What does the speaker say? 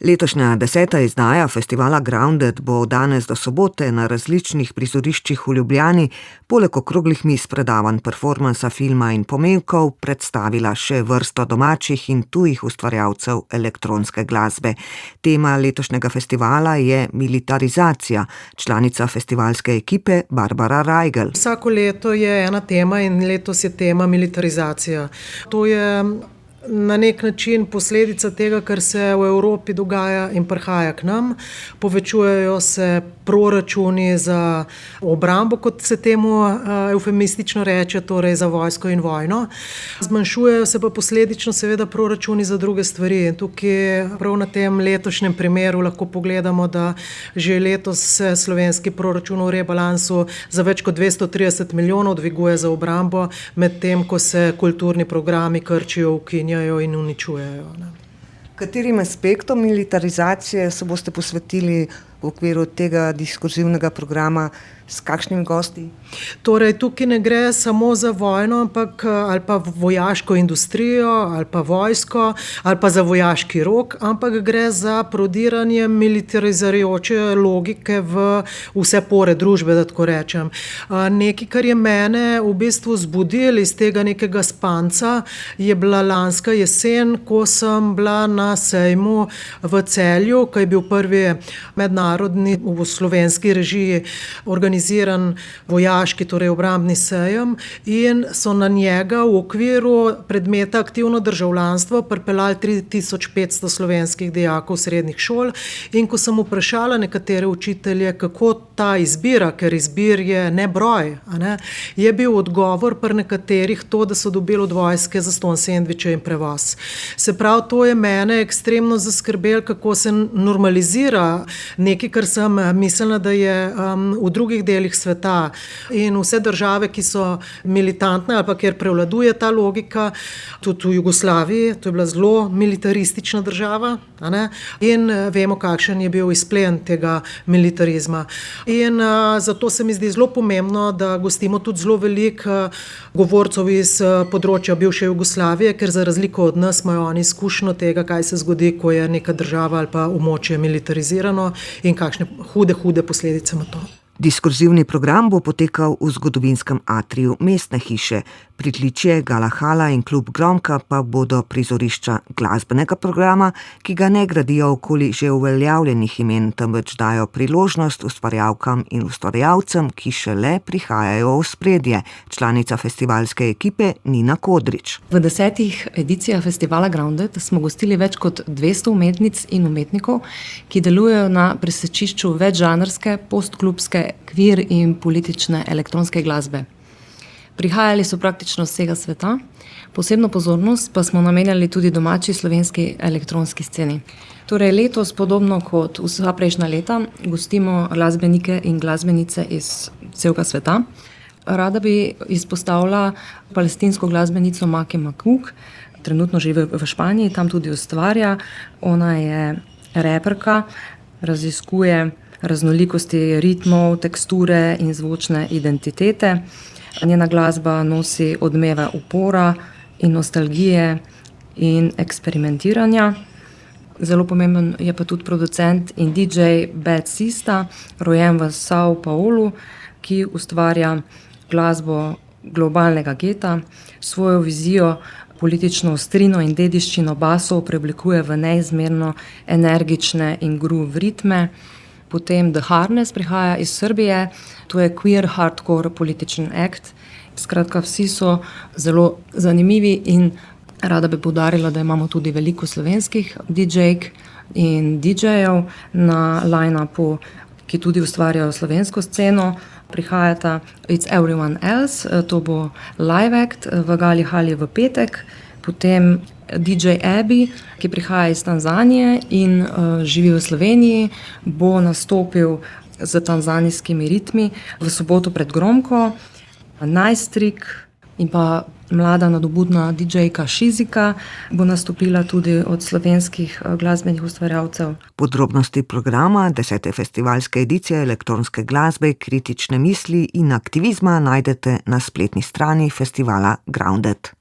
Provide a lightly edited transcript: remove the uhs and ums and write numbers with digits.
Letošnja 10. izdaja festivala Grounded bo danes do sobote na različnih prizoriščih v Ljubljani poleg okroglih miz, predavanj, performansa, filma in pomevkov predstavila še vrsto domačih in tujih ustvarjalcev elektronske glasbe. Tema letošnjega festivala je militarizacija. Članica festivalske ekipe Barbara Rajgl. Vsako leto je ena tema in letos je tema militarizacija. To je na nek način posledica tega, kar se v Evropi dogaja in prihaja k nam. Povečujejo se proračuni za obrambo, kot se temu eufemistično reče, torej za vojsko in vojno. Zmanjšujejo se pa posledično seveda proračuni za druge stvari. In tukaj prav na tem letošnjem primeru lahko pogledamo, da že letos se slovenski proračun v rebalansu za več kot 230 milijonov dviguje za obrambo, medtem ko se kulturni programi krčijo, ukinjajo in uničujejo. Katerim aspektom militarizacije se boste posvetili v okviru tega diskurzivnega programa, s kakšnimi gosti? Torej, tukaj ne gre samo za vojno, ali pa vojaško industrijo, ali pa vojsko, ali pa za vojaški rok, ampak gre za prodiranje militarizirajoče logike v vse pore družbe, da tako rečem. Nekaj, kar je mene v bistvu zbudilo iz tega nekega spanca, je bila lanska jesen, ko sem bila na sejmu v Celju, ko je bil prvi mednarodni v slovenski režiji organiziran vojaški, torej obrambni sejem, in so na njega v okviru predmeta aktivno državljanstvo pripeljali 3500 slovenskih dijakov srednjih šol. In ko sem vprašala nekatere učitelje, kako ta izbira, ker izbir je ne broj, je bil odgovor pri nekaterih to, da so dobili od vojske zastonj sendviče in prevoz. Se pravi, to je mene ekstremno zaskrbelo, kako se normalizira nekaj, kar sem mislila, da je v drugih delih sveta in vse države, ki so militantne ali pa kjer prevladuje ta logika, tudi v Jugoslaviji, to je bila zelo militaristična država, in vemo, kakšen je bil izplen tega militarizma. In zato se mi zdi zelo pomembno, da gostimo tudi zelo veliko govorcev iz področja bivše Jugoslavije, ker za razliko od nas imajo oni izkušnjo tega, kaj se zgodi, ko je neka država ali pa območje militarizirano in kakšne hude posledice ima to. Diskurzivni program bo potekal v zgodovinskem atriju Mestne hiše. Pritličje, Gala hala in klub Gromka pa bodo prizorišča glasbenega programa, ki ga ne gradijo okoli že uveljavljenih imen, temveč dajo priložnost ustvarjalkam in ustvarjalcem, ki šele prihajajo v ospredje. Članica festivalske ekipe Nina Kodrič. V 10 edicijah festivala Grounded smo gostili več kot 200 umetnic in umetnikov, ki delujejo na presečišču večžanrske, postklubske, queer in politične elektronske glasbe. Prihajali so praktično z vsega sveta, posebno pozornost pa smo namenjali tudi domači slovenski elektronski sceni. Torej letos, podobno kot vsa prejšnja leta, gostimo glasbenike in glasbenice iz celega sveta. Rada bi izpostavila palestinsko glasbenico Maki Makuk, trenutno živi v Španiji, tam tudi ustvarja. Ona je reperka, raziskuje raznolikosti ritmov, teksture in zvočne identitete. Njena glasba nosi odmeve upora in nostalgije in eksperimentiranja. Zelo pomemben je pa tudi producent in DJ Bad Sista, rojen v São Paulo, ki ustvarja glasbo globalnega geta. Svojo vizijo, politično ostrino in dediščino basov preoblikuje v neizmerno energične in groove ritme. Potem The Harness prihaja iz Srbije, to je queer hardcore političen akt. Skratka, vsi so zelo zanimivi in rada bi poudarila, da imamo tudi veliko slovenskih DJ-k in DJ-jev na line-upu, ki tudi ustvarjajo slovensko sceno. Prihajata It's Everyone Else, to bo live act v Gali hali v petek. Potem DJ Abby, ki prihaja iz Tanzanije in živi v Sloveniji, bo nastopil z tanzanijskimi ritmi v soboto pred Gromko. Najstrik in pa mlada nadobudna DJ-ka Šizika bo nastopila tudi od slovenskih glasbenih ustvarjalcev. Podrobnosti programa 10. festivalske edicije elektronske glasbe, kritične misli in aktivizma najdete na spletni strani festivala Grounded.